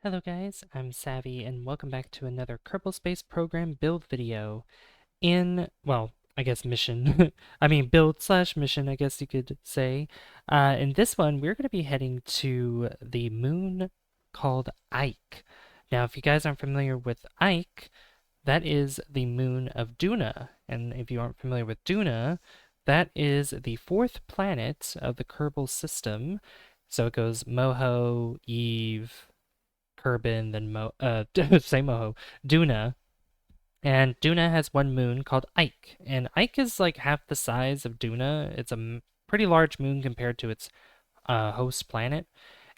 Hello guys, I'm Savvy and welcome back to another Kerbal Space Program build video well, I guess mission. I mean build slash mission, I guess you could say. In this one, we're going to be heading to the moon called Ike. Now, if you guys aren't familiar with Ike, that is the moon of Duna. And if you aren't familiar with Duna, that is the fourth planet of the Kerbal system. So it goes Moho, Eve, Kerbin, then say Moho, Duna. And Duna has one moon called Ike. And Ike is like half the size of Duna. It's a pretty large moon compared to its host planet.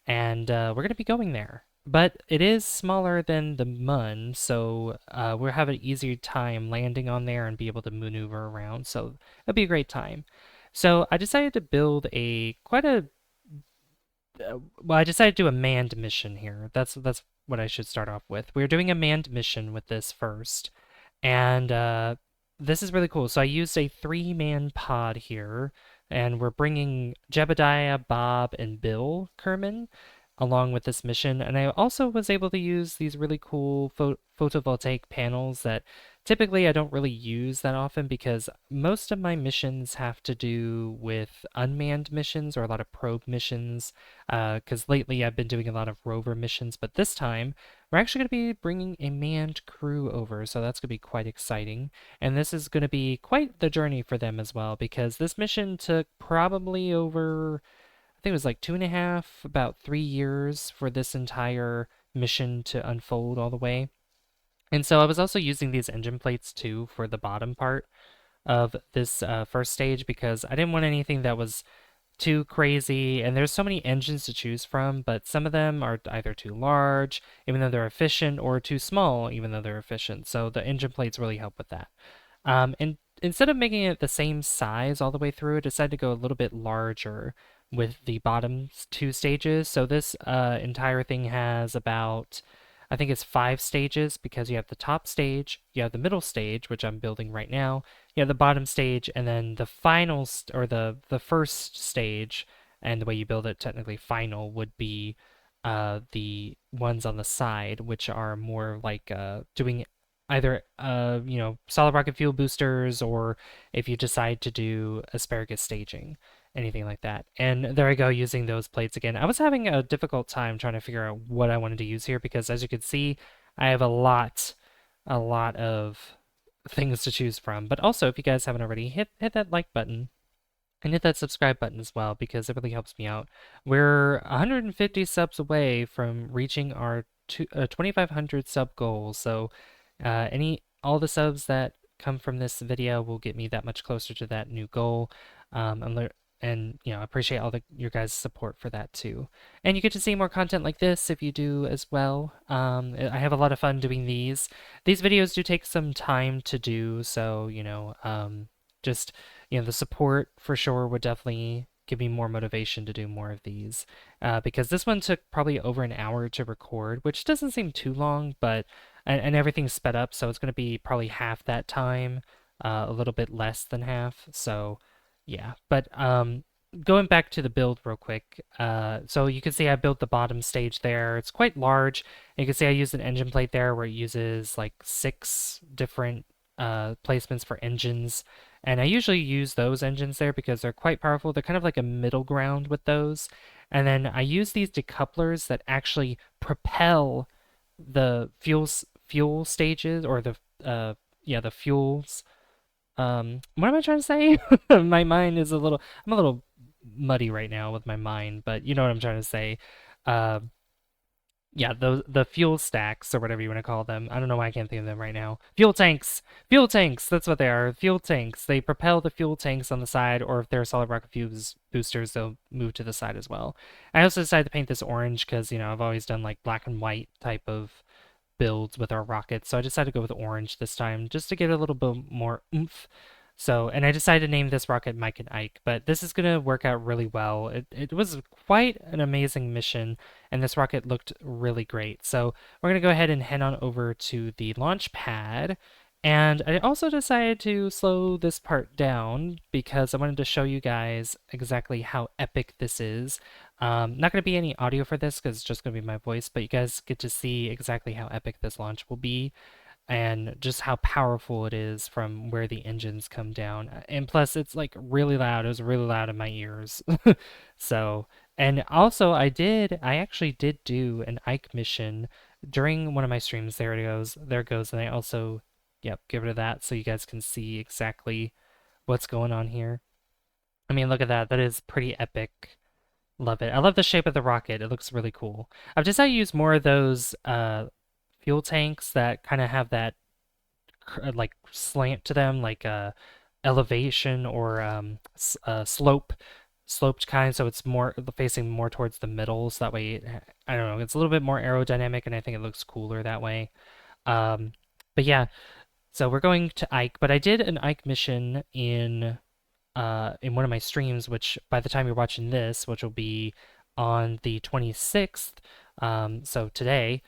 And we're going to be going there. But it is smaller than the Mun, so we'll have an easier time landing on there and be able to maneuver around. So it'll be a great time. So I decided to build I decided to do a manned mission here. That's what I should start off with. We're doing a manned mission with this first, and this is really cool. So I used a three-man pod here, and we're bringing Jebediah, Bob, and Bill Kerman along with this mission. And I also was able to use these really cool photovoltaic panels that typically I don't really use that often because most of my missions have to do with unmanned missions or a lot of probe missions. Because lately I've been doing a lot of rover missions, but this time we're actually going to be bringing a manned crew over, so that's going to be quite exciting. And this is going to be quite the journey for them as well because this mission took probably over, I think it was like 2.5, about 3 years for this entire mission to unfold all the way. And so I was also using these engine plates too for the bottom part of this first stage because I didn't want anything that was too crazy. And there's so many engines to choose from, but some of them are either too large, even though they're efficient, or too small, even though they're efficient. So the engine plates really help with that. And instead of making it the same size all the way through, I decided to go a little bit larger with the bottom two stages. So this entire thing has about, I think it's 5 stages because you have the top stage, you have the middle stage, which I'm building right now, you have the bottom stage, and then the final or the first stage, and the way you build it technically final would be the ones on the side, which are more like doing either solid rocket fuel boosters, or if you decide to do asparagus staging, anything like that. And there I go, using those plates again. I was having a difficult time trying to figure out what I wanted to use here because, as you can see, I have a lot of things to choose from. But also, if you guys haven't already, hit that like button and hit that subscribe button as well because it really helps me out. We're 150 subs away from reaching our 2,500 sub goal. So all the subs that come from this video will get me that much closer to that new goal. And I appreciate all your guys' support for that too. And you get to see more content like this if you do as well. I have a lot of fun doing these. These videos do take some time to do, so just the support for sure would definitely give me more motivation to do more of these. Because this one took probably over an hour to record, which doesn't seem too long, but and everything's sped up, so it's going to be probably half that time, a little bit less than half. So yeah, but going back to the build real quick, so you can see I built the bottom stage there. It's quite large. You can see I used an engine plate there where it uses like 6 different placements for engines. And I usually use those engines there because they're quite powerful. They're kind of like a middle ground with those. And then I use these decouplers that actually propel the fuel stages, or the fuels. What am I trying to say? My mind is I'm a little muddy right now with my mind, but you know what I'm trying to say. Uh, yeah, the fuel stacks, or whatever you want to call them. I don't know why I can't think of them right now. Fuel tanks. That's what they are. Fuel tanks. They propel the fuel tanks on the side, or if they're solid rocket fuel boosters, they'll move to the side as well. I also decided to paint this orange because I've always done like black and white type of builds with our rockets, so I decided to go with orange this time just to get a little bit more oomph. So, and I decided to name this rocket Mike and Ike, but this is going to work out really well. It was quite an amazing mission, and this rocket looked really great. So we're going to go ahead and head on over to the launch pad. And I also decided to slow this part down because I wanted to show you guys exactly how epic this is. Not going to be any audio for this because it's just going to be my voice, but you guys get to see exactly how epic this launch will be and just how powerful it is from where the engines come down. And plus, it's like really loud. It was really loud in my ears. So, and also I actually did do an Ike mission during one of my streams. There it goes. There it goes. And I also, yep, get rid of that so you guys can see exactly what's going on here. I mean, look at that. That is pretty epic. Love it. I love the shape of the rocket. It looks really cool. I've decided to use more of those fuel tanks that kind of have that like slant to them, like elevation or sloped kind. So it's more facing more towards the middle. So that way, I don't know, it's a little bit more aerodynamic, and I think it looks cooler that way. Um, but yeah, so we're going to Ike, but I did an Ike mission in one of my streams, which by the time you're watching this, which will be on the 26th, so today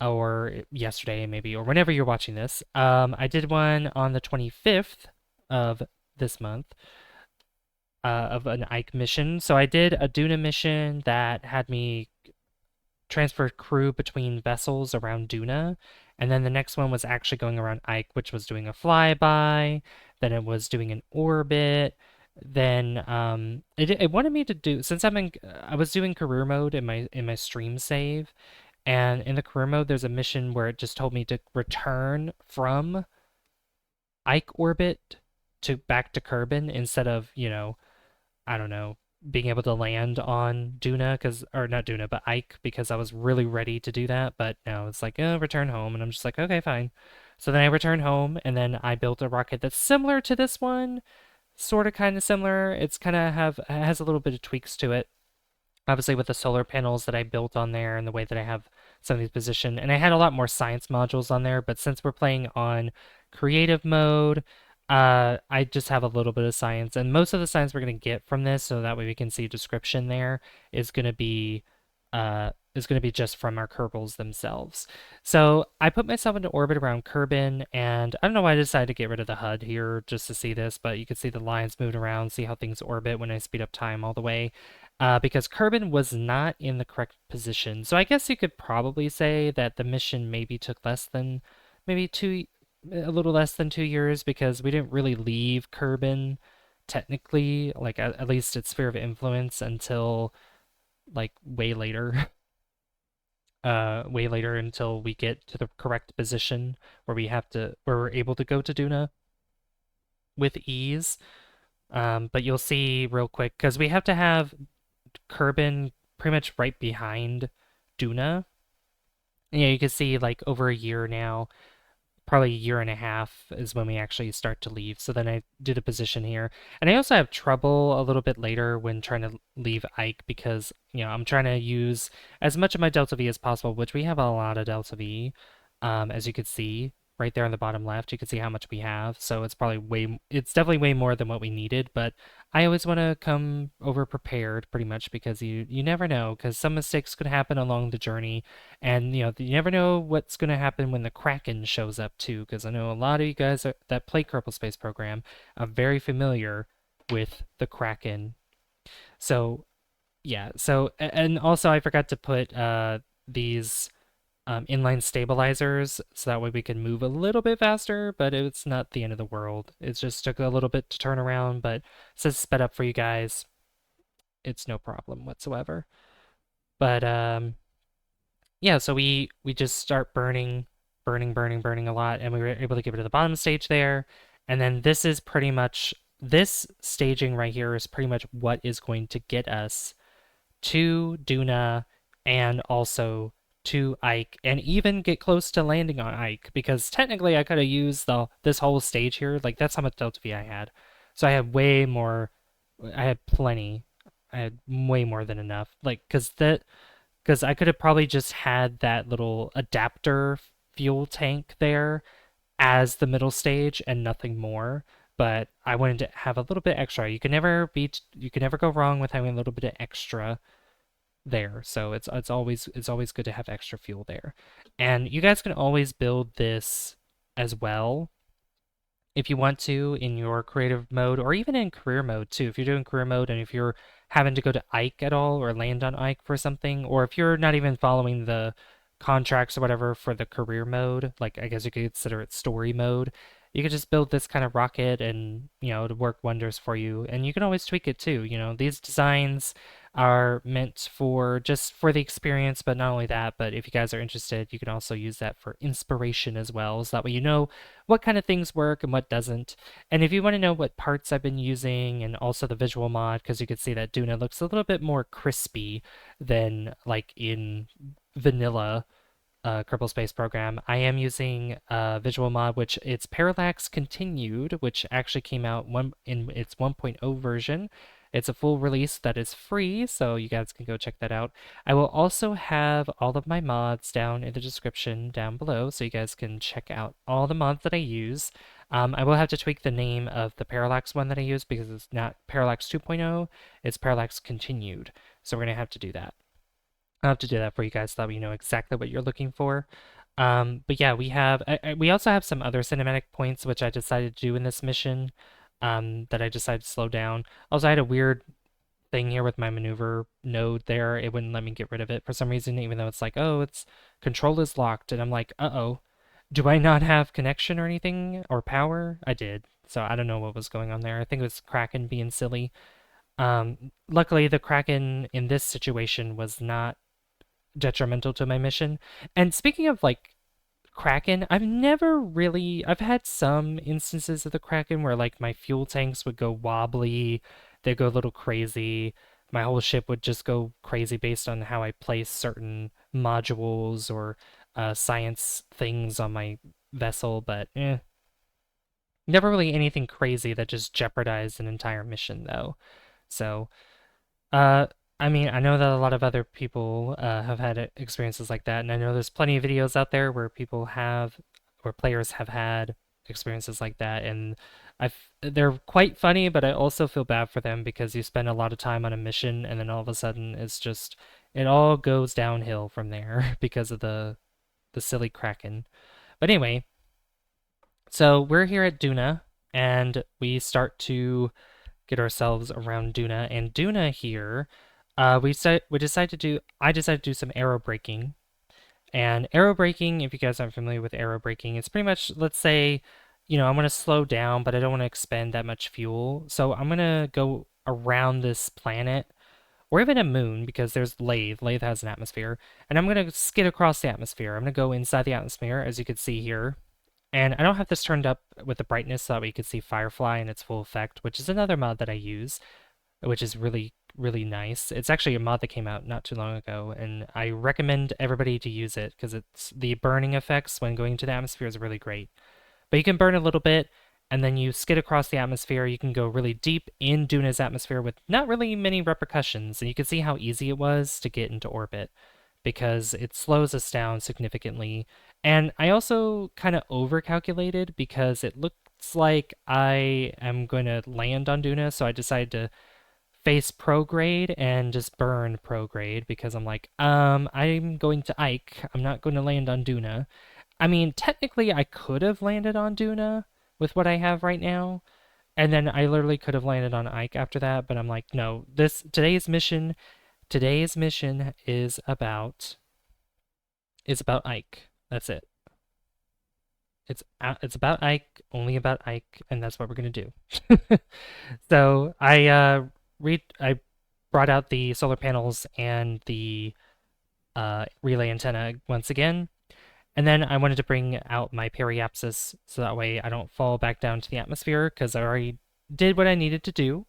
or yesterday maybe, or whenever you're watching this, I did one on the 25th of this month. Of an Ike mission. So I did a Duna mission that had me transfer crew between vessels around Duna. And then the next one was actually going around Ike, which was doing a flyby. Then it was doing an orbit. Then it wanted me to do, since I was doing career mode in my stream save, and in the career mode there's a mission where it just told me to return from Ike orbit to back to Kerbin instead of, I don't know, being able to land on Duna or not Duna, but Ike because I was really ready to do that. But no, it's like, oh, return home. And I'm just like, okay, fine. So then I returned home and then I built a rocket that's similar to this one, sort of kind of similar. It's kind of has a little bit of tweaks to it. Obviously with the solar panels that I built on there and the way that I have some of these positioned. And I had a lot more science modules on there, but since we're playing on creative mode, I just have a little bit of science, and most of the science we're going to get from this, so that way we can see description there, is going to be just from our Kerbals themselves. So I put myself into orbit around Kerbin, and I don't know why I decided to get rid of the HUD here just to see this, but you can see the lines moving around, see how things orbit when I speed up time all the way. Because Kerbin was not in the correct position. So I guess you could probably say that the mission maybe took maybe a little less than 2 years because we didn't really leave Kerbin technically, like at least its sphere of influence until like way later. Way later until we get to the correct position where we're able to go to Duna with ease. But you'll see real quick because we have to have Kerbin pretty much right behind Duna. And yeah, you can see like over a year now, probably a year and a half is when we actually start to leave. So then I do the position here. And I also have trouble a little bit later when trying to leave Ike because, I'm trying to use as much of my Delta V as possible, which we have a lot of Delta V, as you can see right there on the bottom left. You can see how much we have. So it's definitely way more than what we needed, but I always want to come over prepared pretty much because you never know, because some mistakes could happen along the journey, and you never know what's going to happen when the Kraken shows up too, because I know a lot of you guys that play Kerbal Space Program are very familiar with the Kraken. So yeah, and also I forgot to put these inline stabilizers so that way we can move a little bit faster, but it's not the end of the world. It just took a little bit to turn around, but since it's sped up for you guys, it's no problem whatsoever. But yeah, so we just start burning a lot, and we were able to get rid of the bottom stage there. And then this staging right here is pretty much what is going to get us to Duna and also to Ike, and even get close to landing on Ike, because technically I could have used this whole stage here. Like, that's how much Delta V I had. So I had way more. I had plenty. I had way more than enough. Like, because I could have probably just had that little adapter fuel tank there as the middle stage and nothing more. But I wanted to have a little bit extra. You can never go wrong with having a little bit of extra there. So it's always good to have extra fuel there. And you guys can always build this as well if you want to in your creative mode, or even in career mode too. If you're doing career mode and if you're having to go to Ike at all or land on Ike for something, or if you're not even following the contracts or whatever for the career mode, like I guess you could consider it story mode, you could just build this kind of rocket and, it'll work wonders for you. And you can always tweak it too. These designs are meant for just for the experience, but not only that, but if you guys are interested, you can also use that for inspiration as well. So that way you know what kind of things work and what doesn't. And if you want to know what parts I've been using and also the visual mod, because you can see that Duna looks a little bit more crispy than like in vanilla Kerbal Space Program. I am using visual mod, which it's Parallax Continued, which actually came out in its 1.0 version. It's a full release that is free, so you guys can go check that out. I will also have all of my mods down in the description down below, so you guys can check out all the mods that I use. I will have to tweak the name of the Parallax one that I use because it's not Parallax 2.0, it's Parallax Continued. So we're going to have to do that. I'll have to do that for you guys so that you know exactly what you're looking for. But yeah, we also have some other cinematic points which I decided to do in this mission that I decided to slow down. Also, I had a weird thing here with my maneuver node there. It wouldn't let me get rid of it for some reason, even though it's like, oh, it's control is locked. And I'm like, uh-oh, do I not have connection or anything or power? I did. So I don't know what was going on there. I think it was Kraken being silly. Luckily, the Kraken in this situation was not detrimental to my mission. And speaking of like Kraken, I've had some instances of the Kraken where like my fuel tanks would go wobbly, they'd go a little crazy. My whole ship would just go crazy based on how I place certain modules or science things on my vessel, but never really anything crazy that just jeopardized an entire mission though. So uh, I mean, I know that a lot of other people have had experiences like that, and I know there's plenty of videos out there where people have, or players have had experiences like that, and they're quite funny, but I also feel bad for them because you spend a lot of time on a mission, and then all of a sudden it all goes downhill from there because of the silly Kraken. But anyway, so we're here at Duna, and we start to get ourselves around Duna. And Duna here, I decided to do some aero braking. And aero braking, if you guys aren't familiar with aero braking, it's pretty much, let's say, I'm going to slow down, but I don't want to expend that much fuel. So I'm going to go around this planet, or even a moon, because there's Lathe. Lathe has an atmosphere. And I'm going to skid across the atmosphere. I'm going to go inside the atmosphere, as you can see here. And I don't have this turned up with the brightness so that we can see Firefly in its full effect, which is another mod that I use, which is really, really nice. It's actually a mod that came out not too long ago, and I recommend everybody to use it because it's the burning effects when going into the atmosphere is really great. But you can burn a little bit, and then you skid across the atmosphere. You can go really deep in Duna's atmosphere with not really many repercussions, and you can see how easy it was to get into orbit because it slows us down significantly. And I also kind of overcalculated because it looks like I am going to land on Duna, so I decided to face prograde and just burn prograde because I'm like, I'm going to Ike. I'm not going to land on Duna. I mean, technically, I could have landed on Duna with what I have right now, and then I literally could have landed on Ike after that. But I'm like, no, today's mission is about Ike. That's it. It's about Ike, only about Ike, and that's what we're gonna do. So I brought out the solar panels and the relay antenna once again, and then I wanted to bring out my periapsis so that way I don't fall back down to the atmosphere because I already did what I needed to do.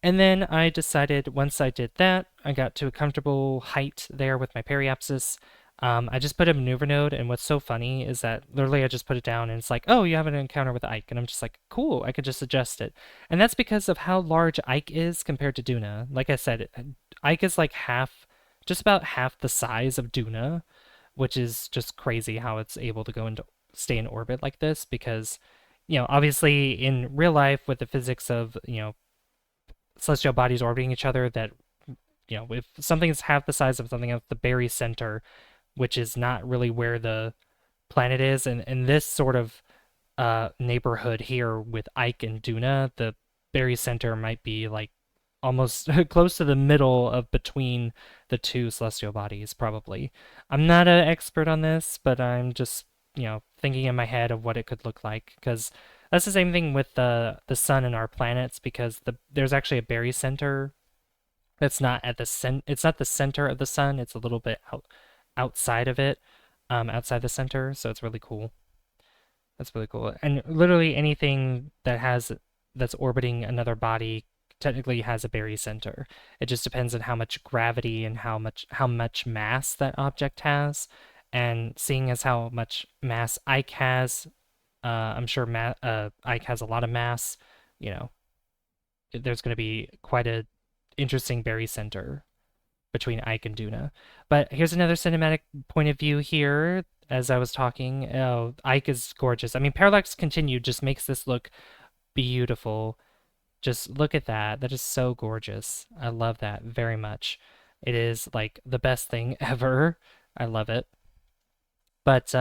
And then I decided once I did that, I got to a comfortable height there with my periapsis. I just put a maneuver node, and what's so funny is that literally I just put it down and it's like, oh, you have an encounter with Ike. And I'm just like, cool, I could just adjust it. And that's because of how large Ike is compared to Duna. Like I said, Ike is like just about half the size of Duna, which is just crazy how it's able to stay in orbit like this because, obviously in real life with the physics of, celestial bodies orbiting each other that if something is half the size of something else, the very center, which is not really where the planet is, and in this sort of neighborhood here with Ike and Duna, the very center might be like almost close to the middle of between the two celestial bodies, probably. I'm not an expert on this, but I'm just, thinking in my head of what it could look like, because that's the same thing with the sun and our planets, because there's actually a barycenter that's not at the it's not the center of the sun, it's a little bit outside of it, outside the center, so it's really cool. That's really cool. And literally anything that's orbiting another body technically has a barycenter. It just depends on how much gravity and how much mass that object has. And seeing as how much mass Ike has, I'm sure Ike has a lot of mass. You know, there's going to be quite a interesting barycenter between Ike and Duna. But here's another cinematic point of view here. As I was talking, oh, Ike is gorgeous. I mean, Parallax Continued just makes this look beautiful. Just look at that. That is so gorgeous. I love that very much. It is like the best thing ever. I love it. But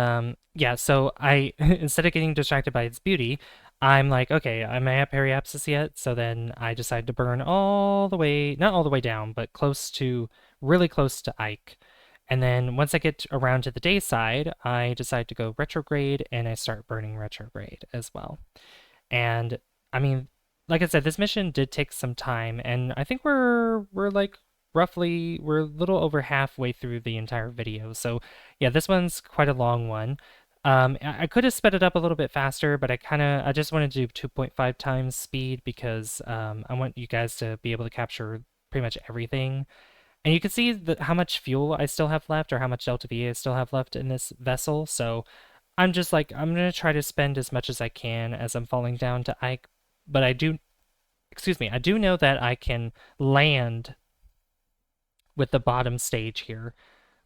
yeah, so I instead of getting distracted by its beauty, I'm like, okay, am I at periapsis yet? So then I decide to burn all the way, not all the way down, but really close to Ike. And then once I get around to the day side, I decide to go retrograde and I start burning retrograde as well. And I mean, like I said, this mission did take some time, and I think we're like we're a little over halfway through the entire video. So yeah, this one's quite a long one. I could have sped it up a little bit faster, but I just wanted to do 2.5 times speed because I want you guys to be able to capture pretty much everything. And you can see how much fuel I still have left, or how much Delta V I still have left in this vessel. So I'm just like, I'm gonna try to spend as much as I can as I'm falling down to Ike. But I do know that I can land with the bottom stage here,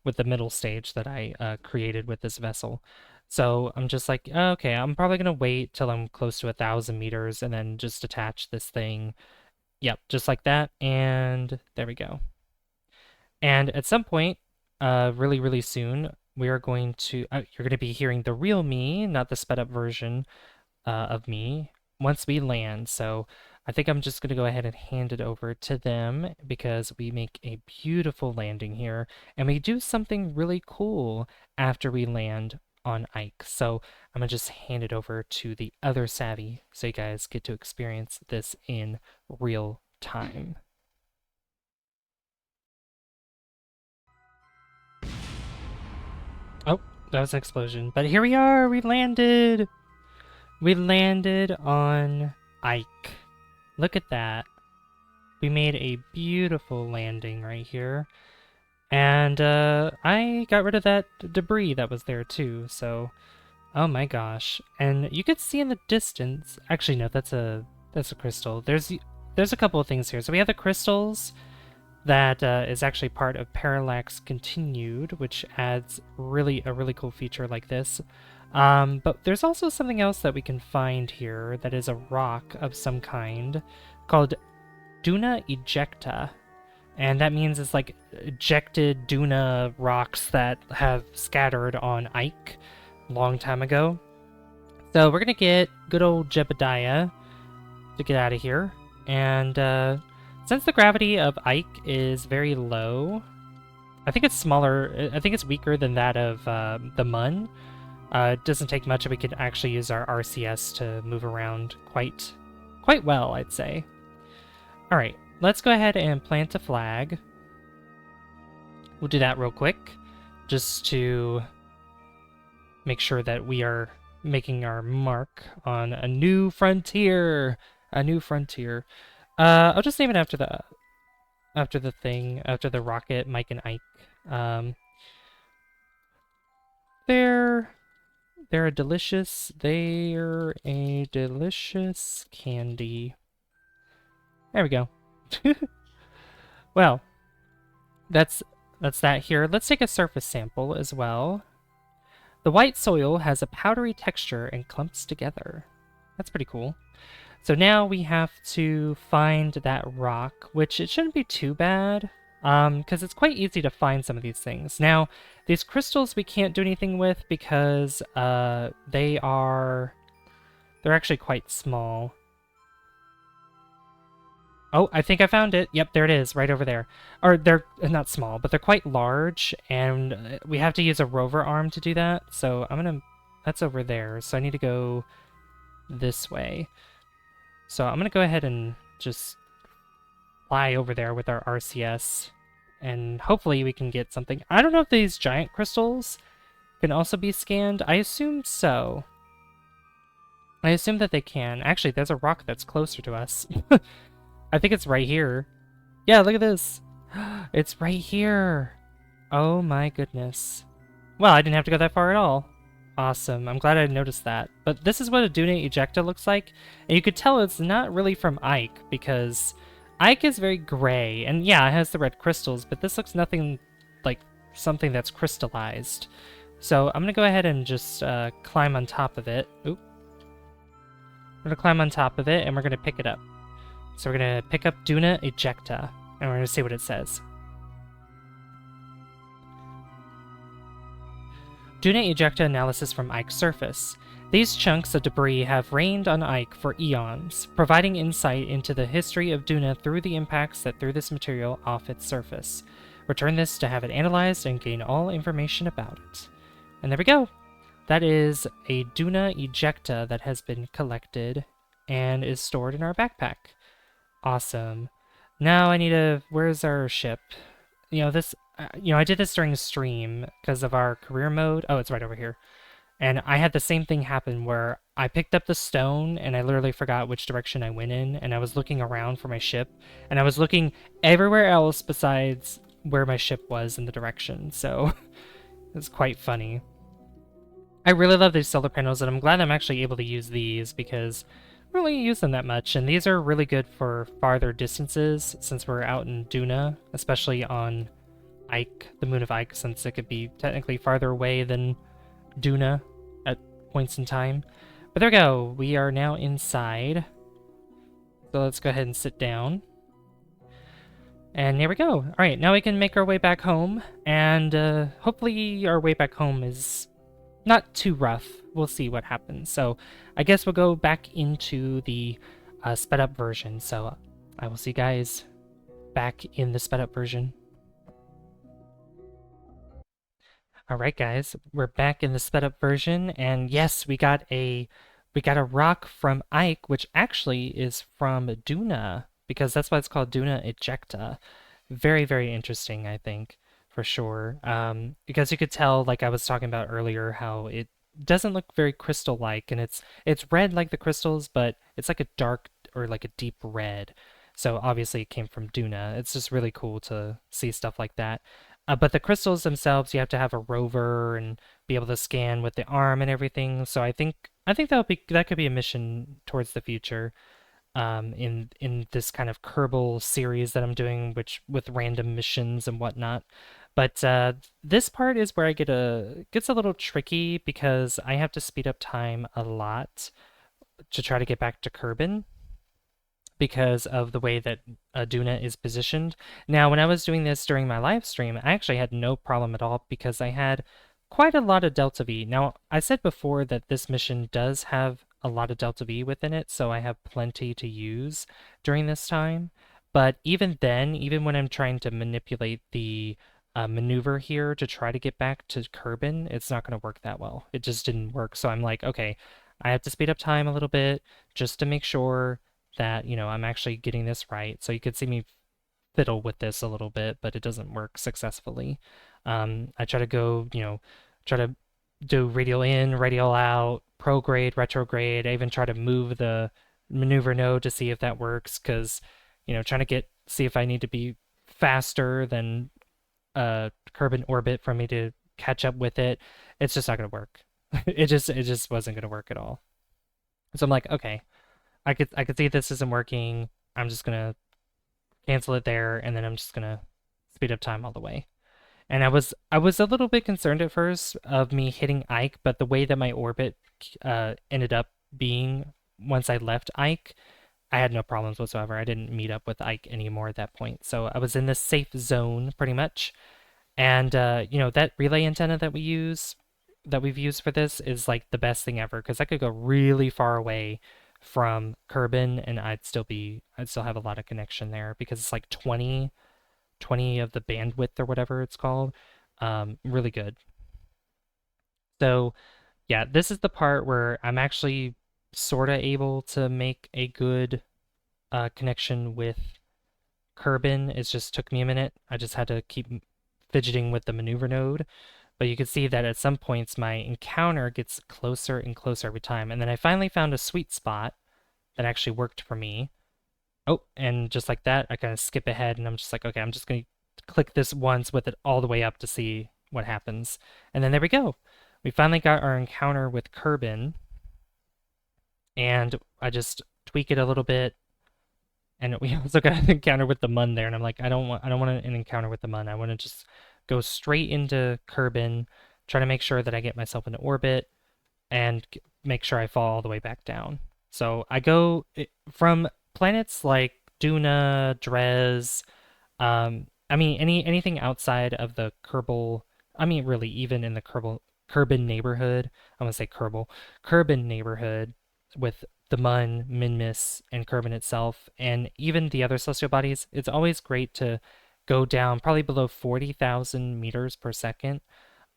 with the middle stage that I created with this vessel. So I'm just like, okay, I'm probably gonna wait till I'm close to 1,000 meters and then just attach this thing. Yep, just like that, and there we go. And at some point, really, really soon, we are going to, you're going to be hearing the real me, not the sped up version of me, once we land. So I think I'm just going to go ahead and hand it over to them because we make a beautiful landing here. And we do something really cool after we land on Ike. So I'm going to just hand it over to the other Savvy so you guys get to experience this in real time. Oh, that was an explosion. But here we are! We landed! We landed on Ike. Look at that. We made a beautiful landing right here. And I got rid of that debris that was there too, so... Oh my gosh. And you could see in the distance... Actually, no, that's a crystal. There's a couple of things here. So we have the crystals... That is actually part of Parallax Continued, which adds a really cool feature like this. But there's also something else that we can find here that is a rock of some kind called Duna ejecta. And that means it's like ejected Duna rocks that have scattered on Ike a long time ago. So we're going to get good old Jebediah to get out of here. And since the gravity of Ike is very low, I think it's smaller. I think it's weaker than that of the Mun. It doesn't take much, and we can actually use our RCS to move around quite well, I'd say. All right, let's go ahead and plant a flag. We'll do that real quick, just to make sure that we are making our mark on a new frontier. A new frontier. I'll just name it after the rocket, Mike and Ike. They're a delicious candy. There we go. Well, that's that here. Let's take a surface sample as well. The white soil has a powdery texture and clumps together. That's pretty cool. So now we have to find that rock, which it shouldn't be too bad, because it's quite easy to find some of these things. Now, these crystals we can't do anything with because they're actually quite small. Oh, I think I found it. Yep, there it is, right over there. Or they're not small, but they're quite large, and we have to use a rover arm to do that. So I'm gonna. That's over there. So I need to go this way. So I'm gonna go ahead and just fly over there with our RCS, and hopefully we can get something. I don't know if these giant crystals can also be scanned. I assume so. I assume that they can. Actually, there's a rock that's closer to us. I think it's right here. Yeah, look at this. It's right here. Oh my goodness. Well, I didn't have to go that far at all. Awesome. I'm glad I noticed that. But this is what a Duna ejecta looks like. And you could tell it's not really from Ike because Ike is very gray. And yeah, it has the red crystals, but this looks nothing like something that's crystallized. So I'm going to go ahead and just climb on top of it. Oop. We're going to climb on top of it and we're going to pick it up. So we're going to pick up Duna ejecta and we're going to see what it says. Duna ejecta analysis from Ike's surface. These chunks of debris have rained on Ike for eons, providing insight into the history of Duna through the impacts that threw this material off its surface. Return this to have it analyzed and gain all information about it. And there we go. That is a Duna ejecta that has been collected and is stored in our backpack. Awesome. Now I need to... Where's our ship? I did this during a stream because of our career mode. Oh, it's right over here. And I had the same thing happen where I picked up the stone and I literally forgot which direction I went in, and I was looking around for my ship, and I was looking everywhere else besides where my ship was in the direction. So it's quite funny. I really love these solar panels, and I'm glad I'm actually able to use these because I don't really use them that much, and these are really good for farther distances since we're out in Duna, especially on Ike, the moon of Ike, since it could be technically farther away than Duna at points in time. But there we go. We are now inside. So let's go ahead and sit down. And here we go. All right, now we can make our way back home, and hopefully our way back home is not too rough. We'll see what happens. So I guess we'll go back into the sped up version. So I will see you guys back in the sped up version. Alright guys, we're back in the sped up version, and yes, we got a rock from Ike, which actually is from Duna, because that's why it's called Duna ejecta. Very, very interesting, I think, for sure. Because you could tell, like I was talking about earlier, how it doesn't look very crystal-like, and it's red like the crystals, but it's like a dark or like a deep red. So obviously it came from Duna. It's just really cool to see stuff like that. But the crystals themselves, you have to have a rover and be able to scan with the arm and everything. So I think that could be a mission towards the future, in this kind of Kerbal series that I'm doing, which with random missions and whatnot. But this part is where gets a little tricky because I have to speed up time a lot to try to get back to Kerbin, because of the way that Duna is positioned. Now, when I was doing this during my live stream, I actually had no problem at all because I had quite a lot of Delta V. Now, I said before that this mission does have a lot of Delta V within it, so I have plenty to use during this time. But even then, even when I'm trying to manipulate the maneuver here to try to get back to Kerbin, it's not going to work that well. It just didn't work. So I'm like, okay, I have to speed up time a little bit just to make sure that, I'm actually getting this right. So you could see me fiddle with this a little bit, but it doesn't work successfully. I try to go, try to do radial in, radial out, prograde, retrograde. I even try to move the maneuver node to see if that works, because, trying to see if I need to be faster than Kerbin orbit for me to catch up with it. It's just not going to work. It just wasn't going to work at all. So I'm like, okay, I could see this isn't working. I'm just gonna cancel it there, and then I'm just gonna speed up time all the way. And I was a little bit concerned at first of me hitting Ike, but the way that my orbit ended up being once I left Ike, I had no problems whatsoever. I didn't meet up with Ike anymore at that point, so I was in the safe zone pretty much. And that relay antenna that we've used for this is like the best thing ever, because I could go really far away from Kerbin, and I'd still have a lot of connection there because it's like 20 of the bandwidth or whatever it's called. Really good. So yeah, this is the part where I'm actually sort of able to make a good connection with Kerbin. It just took me a minute. I just had to keep fidgeting with the maneuver node. But you can see that at some points my encounter gets closer and closer every time. And then I finally found a sweet spot that actually worked for me. Oh, and just like that, I kind of skip ahead and I'm just like, okay, I'm just going to click this once with it all the way up to see what happens. And then there we go. We finally got our encounter with Kerbin, and I just tweak it a little bit. And we also got an encounter with the Mun there, and I'm like, I don't want an encounter with the Mun. I want to just go straight into Kerbin, try to make sure that I get myself into orbit, and make sure I fall all the way back down. So I go from planets like Duna, Drez, I mean anything outside of the Kerbal. I mean, really, even in the Kerbin neighborhood. I want to say Kerbin neighborhood with the Mun, Minmus, and Kerbin itself, and even the other celestial bodies. It's always great to go down probably below 40,000 meters per second.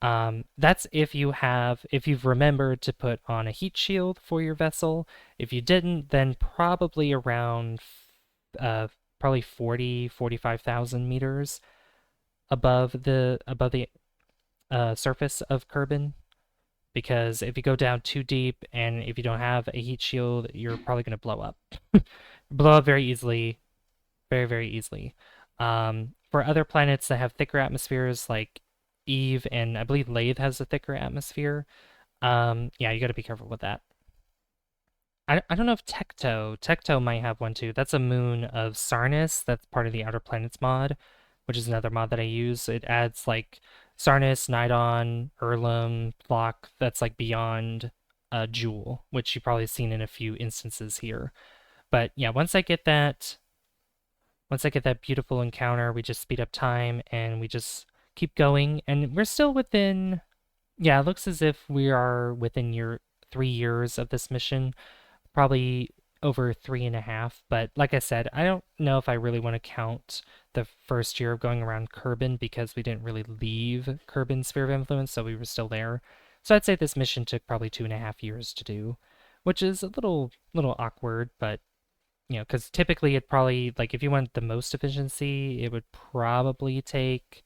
That's if you've remembered to put on a heat shield for your vessel. If you didn't, then probably around uh, probably 45,000 meters above the surface of Kerbin. Because if you go down too deep and if you don't have a heat shield, you're probably going to blow up. Blow up very easily, very, very easily. For other planets that have thicker atmospheres, like Eve and I believe Lathe has a thicker atmosphere, yeah, you got to be careful with that. I don't know if Tecto might have one too. That's a moon of Sarnis. That's part of the Outer Planets mod, which is another mod that I use. It adds like Sarnis, Nidon, Erlum, Flock. That's like beyond Jewel, which you've probably seen in a few instances here. But yeah, once I get that beautiful encounter, we just speed up time and we just keep going. And we're still within, yeah, it looks as if we are within 3 years of this mission, probably over 3.5. But like I said, I don't know if I really want to count the first year of going around Kerbin because we didn't really leave Kerbin's sphere of influence, so we were still there. So I'd say this mission took probably 2.5 years to do, which is a little awkward, but because typically it probably, like, if you want the most efficiency, it would probably take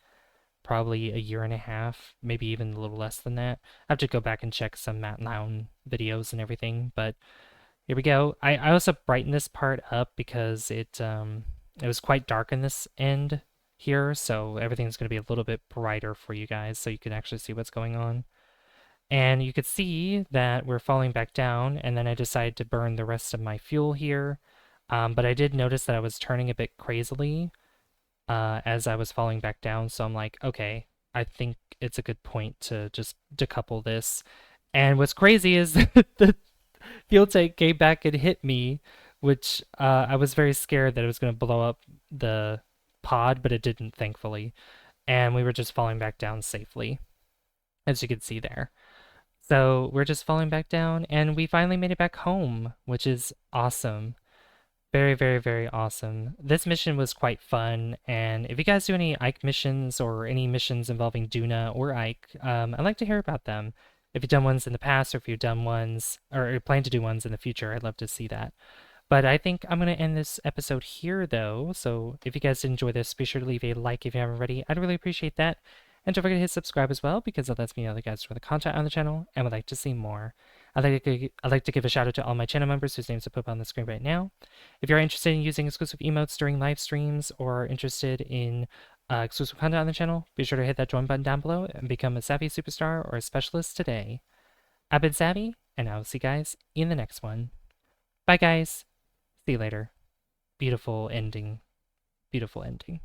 probably a year and a half, maybe even a little less than that. I have to go back and check some Matt Lown videos and everything, but here we go. I also brightened this part up because it was quite dark in this end here, so everything's going to be a little bit brighter for you guys so you can actually see what's going on. And you could see that we're falling back down, and then I decided to burn the rest of my fuel here. But I did notice that I was turning a bit crazily as I was falling back down, so I'm like, okay, I think it's a good point to just decouple this. And what's crazy is the fuel tank came back and hit me, which I was very scared that it was going to blow up the pod, but it didn't, thankfully. And we were just falling back down safely, as you can see there. So we're just falling back down, and we finally made it back home, which is awesome. Very, very, very awesome. This mission was quite fun, and if you guys do any Ike missions or any missions involving Duna or Ike, I'd like to hear about them. If you've done ones in the past, or if you've done ones, or plan to do ones in the future, I'd love to see that. But I think I'm going to end this episode here, though, so if you guys did enjoy this, be sure to leave a like if you haven't already. I'd really appreciate that. And don't forget to hit subscribe as well, because that lets me know that you guys enjoy the content on the channel and would like to see more. I'd like to give a shout out to all my channel members whose names are put up on the screen right now. If you're interested in using exclusive emotes during live streams or are interested in exclusive content on the channel, be sure to hit that join button down below and become a Savvy Superstar or a Specialist today. I've been Savvy, and I'll see you guys in the next one. Bye, guys. See you later. Beautiful ending. Beautiful ending.